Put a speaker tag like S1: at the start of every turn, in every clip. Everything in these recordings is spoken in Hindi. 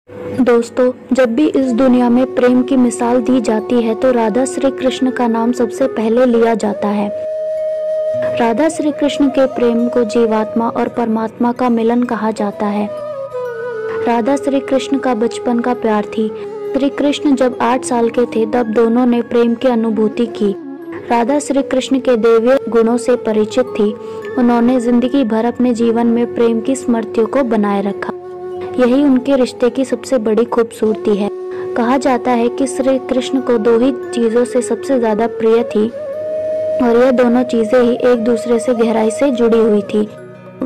S1: दोस्तों, जब भी इस दुनिया में प्रेम की मिसाल दी जाती है तो राधा श्री कृष्ण का नाम सबसे पहले लिया जाता है। राधा श्री कृष्ण के प्रेम को जीवात्मा और परमात्मा का मिलन कहा जाता है। राधा श्री कृष्ण का बचपन का प्यार थी। श्री कृष्ण जब 8 साल के थे तब दोनों ने प्रेम की अनुभूति की। राधा श्री कृष्ण के दैवीय गुणों से परिचित थी। उन्होंने जिंदगी भर अपने जीवन में प्रेम की स्मृतियों को बनाए रखा। यही उनके रिश्ते की सबसे बड़ी खूबसूरती है। कहा जाता है कि श्री कृष्ण को 2 ही चीजों से सबसे ज्यादा प्रिय थी और यह दोनों चीजें ही एक दूसरे से गहराई से जुड़ी हुई थी।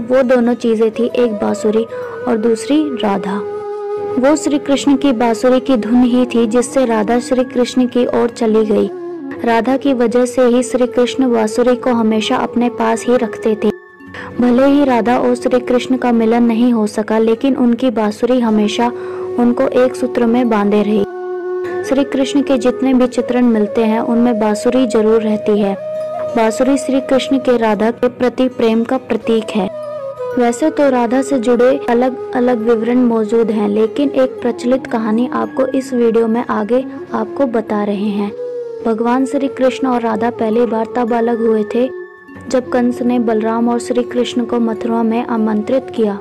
S1: वो दोनों चीजें थी, एक बांसुरी और दूसरी राधा। वो श्री कृष्ण की बांसुरी की धुन ही थी जिससे राधा श्री कृष्ण की ओर चली गई। राधा की वजह से ही श्री कृष्ण बांसुरी को हमेशा अपने पास ही रखते थे। भले ही राधा और श्री कृष्ण का मिलन नहीं हो सका, लेकिन उनकी बांसुरी हमेशा उनको एक सूत्र में बांधे रही। श्री कृष्ण के जितने भी चित्रण मिलते हैं उनमें बांसुरी जरूर रहती है। बांसुरी श्री कृष्ण के राधा के प्रति प्रेम का प्रतीक है। वैसे तो राधा से जुड़े अलग अलग विवरण मौजूद हैं, लेकिन एक प्रचलित कहानी आपको इस वीडियो में आगे आपको बता रहे हैं। भगवान श्री कृष्ण और राधा पहली बार तब अलग हुए थे जब कंस ने बलराम और श्री कृष्ण को मथुरा में आमंत्रित किया।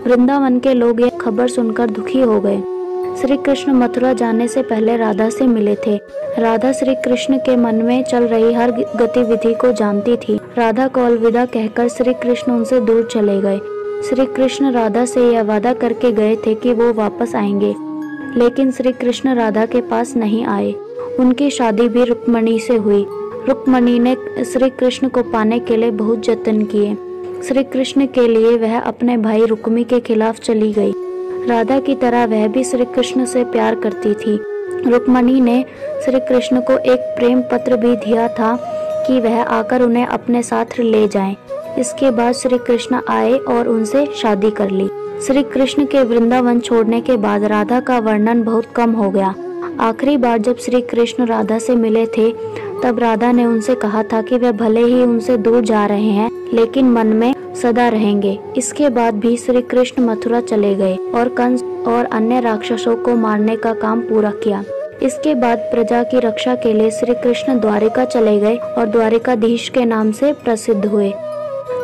S1: वृंदावन के लोग यह खबर सुनकर दुखी हो गए। श्री कृष्ण मथुरा जाने से पहले राधा से मिले थे। राधा श्री कृष्ण के मन में चल रही हर गतिविधि को जानती थी। राधा को अलविदा कहकर श्री कृष्ण उनसे दूर चले गए। श्री कृष्ण राधा से यह वादा करके गए थे कि वो वापस आएंगे, लेकिन श्री कृष्ण राधा के पास नहीं आए। उनकी शादी भी रुक्मणी से हुई। रुक्मणी ने श्री कृष्ण को पाने के लिए बहुत जतन किए। श्री कृष्ण के लिए वह अपने भाई रुक्मी के खिलाफ चली गई। राधा की तरह वह भी श्री कृष्ण से प्यार करती थी। रुक्मणी ने श्री कृष्ण को एक प्रेम पत्र भी दिया था कि वह आकर उन्हें अपने साथ ले जाएं। इसके बाद श्री कृष्ण आए और उनसे शादी कर ली। श्री कृष्ण के वृंदावन छोड़ने के बाद राधा का वर्णन बहुत कम हो गया। आखिरी बार जब श्री कृष्ण राधा से मिले थे तब राधा ने उनसे कहा था कि वह भले ही उनसे दूर जा रहे हैं, लेकिन मन में सदा रहेंगे। इसके बाद भी श्री कृष्ण मथुरा चले गए और कंस और अन्य राक्षसों को मारने का काम पूरा किया। इसके बाद प्रजा की रक्षा के लिए श्री कृष्ण द्वारिका चले गए और द्वारिकाधीश के नाम से प्रसिद्ध हुए।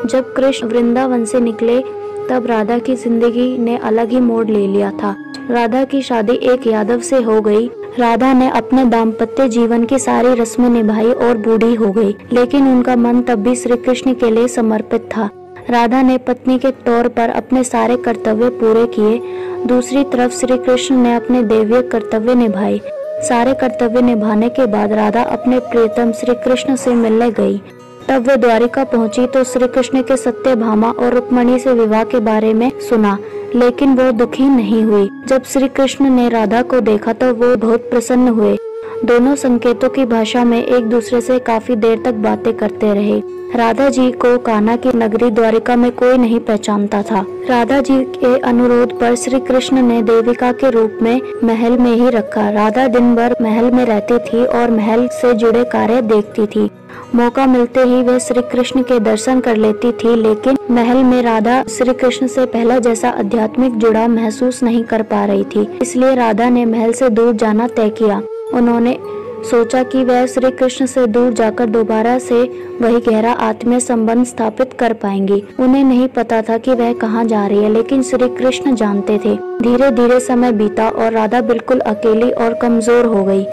S1: जब कृष्ण वृंदावन से निकले तब राधा की जिंदगी ने अलग ही मोड़ ले लिया था। राधा की शादी एक यादव से हो गई। राधा ने अपने दाम्पत्य जीवन की सारी रस्में निभाई और बूढ़ी हो गई, लेकिन उनका मन तब भी श्री कृष्ण के लिए समर्पित था। राधा ने पत्नी के तौर पर अपने सारे कर्तव्य पूरे किए। दूसरी तरफ श्री कृष्ण ने अपने दैवीय कर्तव्य निभाए। सारे कर्तव्य निभाने के बाद राधा अपने प्रियतम श्री कृष्ण से मिलने गई। तब वे द्वारिका पहुंची तो श्री कृष्ण के सत्यभामा और रुक्मणी से विवाह के बारे में सुना, लेकिन वो दुखी नहीं हुई। जब श्री कृष्ण ने राधा को देखा तो वो बहुत प्रसन्न हुए। दोनों संकेतों की भाषा में एक दूसरे से काफी देर तक बातें करते रहे। राधा जी को कान्हा की नगरी द्वारिका में कोई नहीं पहचानता था। राधा जी के अनुरोध पर श्री कृष्ण ने देविका के रूप में महल में ही रखा। राधा दिन भर महल में रहती थी और महल से जुड़े कार्य देखती थी। मौका मिलते ही वह श्री कृष्ण के दर्शन कर लेती थी, लेकिन महल में राधा श्री कृष्ण से पहला जैसा आध्यात्मिक जुड़ाव महसूस नहीं कर पा रही थी। इसलिए राधा ने महल से दूर जाना तय किया। उन्होंने सोचा कि वह श्री कृष्ण से दूर जाकर दोबारा से वही गहरा आत्मीय संबंध स्थापित कर पाएंगी। उन्हें नहीं पता था कि वह कहाँ जा रही है, लेकिन श्री कृष्ण जानते थे। धीरे धीरे समय बीता और राधा बिल्कुल अकेली और कमजोर हो गई।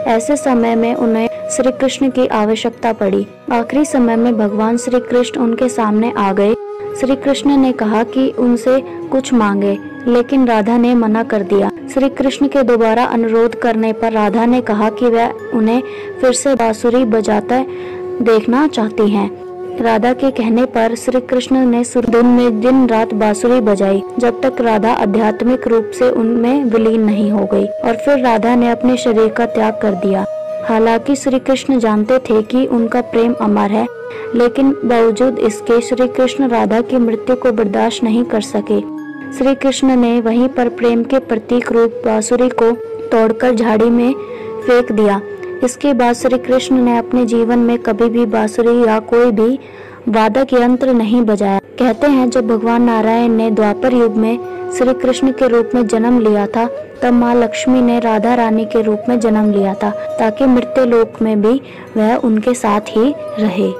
S1: ऐसे समय में उन्हें श्री कृष्ण की आवश्यकता पड़ी। आखिरी समय में भगवान श्री कृष्ण उनके सामने आ गए। श्री कृष्ण ने कहा कि उनसे कुछ मांगे, लेकिन राधा ने मना कर दिया। श्री कृष्ण के दोबारा अनुरोध करने पर राधा ने कहा कि वह उन्हें फिर से बांसुरी बजाते देखना चाहती हैं। राधा के कहने पर श्री कृष्ण ने दिन में दिन रात बांसुरी बजाई, जब तक राधा आध्यात्मिक रूप से उनमें विलीन नहीं हो गई। और फिर राधा ने अपने शरीर का त्याग कर दिया। हालांकि श्री कृष्ण जानते थे कि उनका प्रेम अमर है, लेकिन बावजूद इसके श्री कृष्ण राधा की मृत्यु को बर्दाश्त नहीं कर सके। श्री कृष्ण ने वहीं पर प्रेम के प्रतीक रूप बांसुरी को तोड़कर झाड़ी में फेंक दिया। इसके बाद श्री कृष्ण ने अपने जीवन में कभी भी बांसुरी या कोई भी वादक यंत्र नहीं बजाया। कहते हैं जब भगवान नारायण ने द्वापर युग में श्री कृष्ण के रूप में जन्म लिया था, तब माँ लक्ष्मी ने राधा रानी के रूप में जन्म लिया था, ताकि मृत्यु लोक में भी वह उनके साथ ही रहे।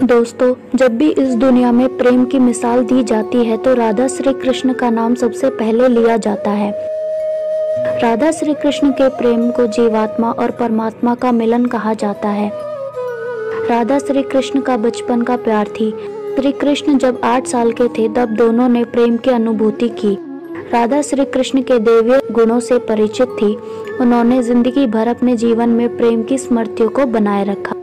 S1: दोस्तों, जब भी इस दुनिया में प्रेम की मिसाल दी जाती है तो राधा श्री कृष्ण का नाम सबसे पहले लिया जाता है। राधा श्री कृष्ण के प्रेम को जीवात्मा और परमात्मा का मिलन कहा जाता है। राधा श्री कृष्ण का बचपन का प्यार थी। श्री कृष्ण जब 8 साल के थे तब दोनों ने प्रेम की अनुभूति की। राधा श्री कृष्ण के दैवीय गुणों से परिचित थी। उन्होंने जिंदगी भर अपने जीवन में प्रेम की स्मृतियों को बनाए रखा।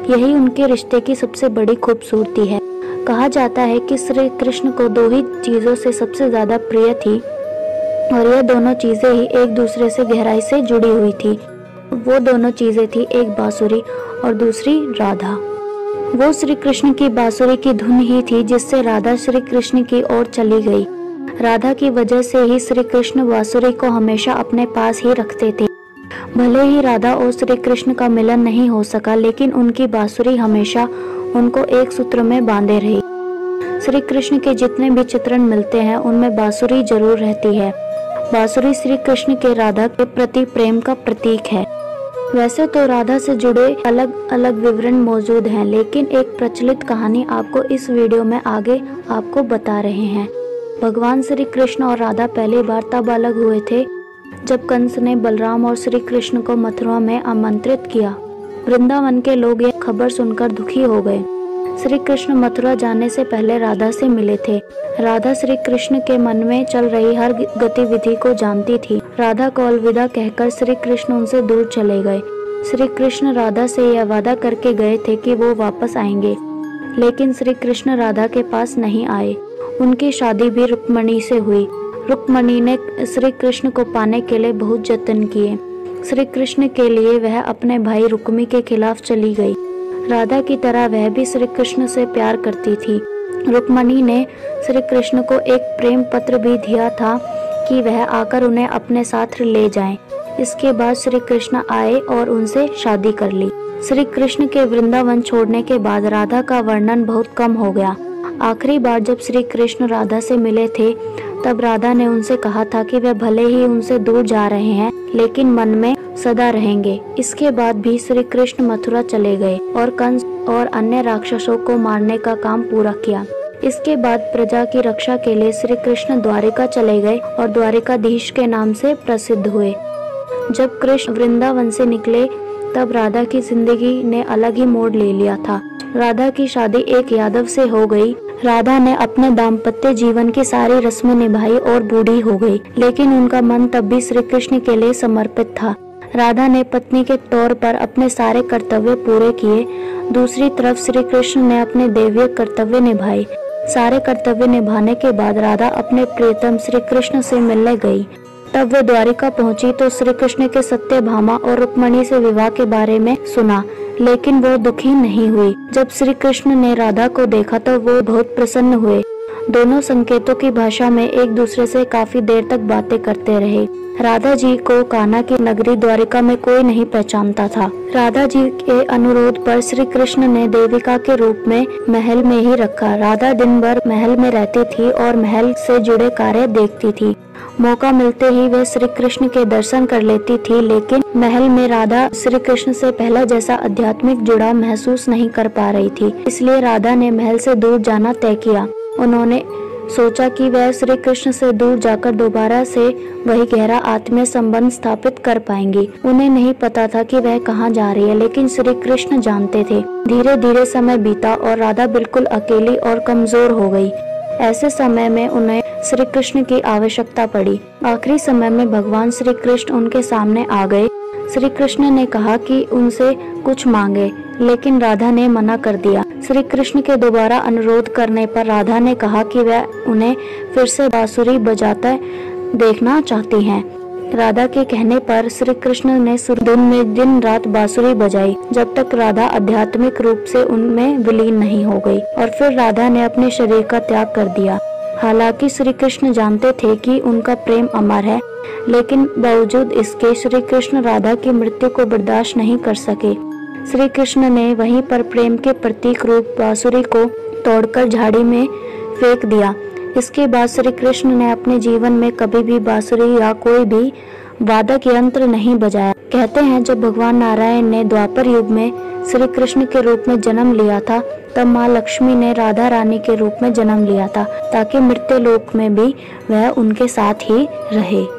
S1: यही उनके रिश्ते की सबसे बड़ी खूबसूरती है। कहा जाता है कि श्री कृष्ण को 2 ही चीजों से सबसे ज्यादा प्रिय थी और यह दोनों चीजें ही एक दूसरे से गहराई से जुड़ी हुई थी। वो दोनों चीजें थी, एक बांसुरी और दूसरी राधा। वो श्री कृष्ण की बांसुरी की धुन ही थी जिससे राधा श्री कृष्ण की ओर चली गई। राधा की वजह से ही श्री कृष्ण बांसुरी को हमेशा अपने पास ही रखते थे। भले ही राधा और श्री कृष्ण का मिलन नहीं हो सका, लेकिन उनकी बांसुरी हमेशा उनको एक सूत्र में बांधे रही। श्री कृष्ण के जितने भी चित्रण मिलते हैं उनमें बांसुरी जरूर रहती है। बांसुरी श्री कृष्ण के राधा के प्रति प्रेम का प्रतीक है। वैसे तो राधा से जुड़े अलग अलग विवरण मौजूद हैं, लेकिन एक प्रचलित कहानी आपको इस वीडियो में आगे आपको बता रहे हैं। भगवान श्री कृष्ण और राधा पहली बार तब अलग हुए थे जब कंस ने बलराम और श्री कृष्ण को मथुरा में आमंत्रित किया। वृंदावन के लोग यह खबर सुनकर दुखी हो गए। श्री कृष्ण मथुरा जाने से पहले राधा से मिले थे। राधा श्री कृष्ण के मन में चल रही हर गतिविधि को जानती थी। राधा को अलविदा कहकर श्री कृष्ण उनसे दूर चले गए। श्री कृष्ण राधा से यह वादा करके गए थे कि वो वापस आएंगे, लेकिन श्री कृष्ण राधा के पास नहीं आए। उनकी शादी भी रुक्मणी से हुई। रुक्मणी ने श्री कृष्ण को पाने के लिए बहुत जतन किए। श्री कृष्ण के लिए वह अपने भाई रुक्मी के खिलाफ चली गई। राधा की तरह वह भी श्री कृष्ण से प्यार करती थी। रुक्मणी ने श्री कृष्ण को एक प्रेम पत्र भी दिया था कि वह आकर उन्हें अपने साथ ले जाएं। इसके बाद श्री कृष्ण आए और उनसे शादी कर ली। श्री कृष्ण के वृंदावन छोड़ने के बाद राधा का वर्णन बहुत कम हो गया। आखिरी बार जब श्री कृष्ण राधा से मिले थे तब राधा ने उनसे कहा था कि वह भले ही उनसे दूर जा रहे हैं, लेकिन मन में सदा रहेंगे। इसके बाद भी श्री कृष्ण मथुरा चले गए और कंस और अन्य राक्षसों को मारने का काम पूरा किया। इसके बाद प्रजा की रक्षा के लिए श्री कृष्ण द्वारिका चले गए और द्वारिकाधीश के नाम से प्रसिद्ध हुए। जब कृष्ण वृंदावन से निकले तब राधा की जिंदगी ने अलग ही मोड़ ले लिया था। राधा की शादी एक यादव से हो गई। राधा ने अपने दाम्पत्य जीवन की सारी रस्में निभाई और बूढ़ी हो गई, लेकिन उनका मन तब भी श्री कृष्ण के लिए समर्पित था। राधा ने पत्नी के तौर पर अपने सारे कर्तव्य पूरे किए। दूसरी तरफ श्री कृष्ण ने अपने दैवीय कर्तव्य निभाए। सारे कर्तव्य निभाने के बाद राधा अपने प्रियतम श्री कृष्ण से मिलने गई। तब वे द्वारिका पहुंची तो श्री कृष्ण के सत्यभामा और रुक्मणी से विवाह के बारे में सुना, लेकिन वो दुखी नहीं हुई। जब श्री कृष्ण ने राधा को देखा तो वो बहुत प्रसन्न हुए। दोनों संकेतों की भाषा में एक दूसरे से काफी देर तक बातें करते रहे। राधा जी को कान्हा की नगरी द्वारिका में कोई नहीं पहचानता था। राधा जी के अनुरोध पर श्री कृष्ण ने देविका के रूप में महल में ही रखा। राधा दिन भर महल में रहती थी और महल से जुड़े कार्य देखती थी। मौका मिलते ही वह श्री कृष्ण के दर्शन कर लेती थी, लेकिन महल में राधा श्री कृष्ण से पहला जैसा आध्यात्मिक जुड़ाव महसूस नहीं कर पा रही थी। इसलिए राधा ने महल से दूर जाना तय किया। उन्होंने सोचा कि वह श्री कृष्ण से दूर जाकर दोबारा से वही गहरा आत्मीय संबंध स्थापित कर पाएंगी। उन्हें नहीं पता था कि वह कहाँ जा रही है, लेकिन श्री कृष्ण जानते थे। धीरे धीरे समय बीता और राधा बिल्कुल अकेली और कमजोर हो गई। ऐसे समय में उन्हें श्री कृष्ण की आवश्यकता पड़ी। आखिरी समय में भगवान श्री कृष्ण उनके सामने आ गए। श्री कृष्ण ने कहा कि उनसे कुछ मांगे, लेकिन राधा ने मना कर दिया। श्री कृष्ण के दोबारा अनुरोध करने पर राधा ने कहा कि वह उन्हें फिर से बांसुरी बजाता देखना चाहती हैं। राधा के कहने पर श्री कृष्ण ने धुन में दिन रात बांसुरी बजाई, जब तक राधा आध्यात्मिक रूप से उनमें विलीन नहीं हो गई। और फिर राधा ने अपने शरीर का त्याग कर दिया। हालांकि श्री कृष्ण जानते थे कि उनका प्रेम अमर है, लेकिन बावजूद इसके श्री कृष्ण राधा की मृत्यु को बर्दाश्त नहीं कर सके। श्री कृष्ण ने वहीं पर प्रेम के प्रतीक रूप बांसुरी को तोड़कर झाड़ी में फेंक दिया। इसके बाद श्री कृष्ण ने अपने जीवन में कभी भी बांसुरी या कोई भी वादक यंत्र नहीं बजाया। कहते हैं जब भगवान नारायण ने द्वापर युग में श्री कृष्ण के रूप में जन्म लिया था, तब माँ लक्ष्मी ने राधा रानी के रूप में जन्म लिया था, ताकि मृत्यु लोक में भी वह उनके साथ ही रहे।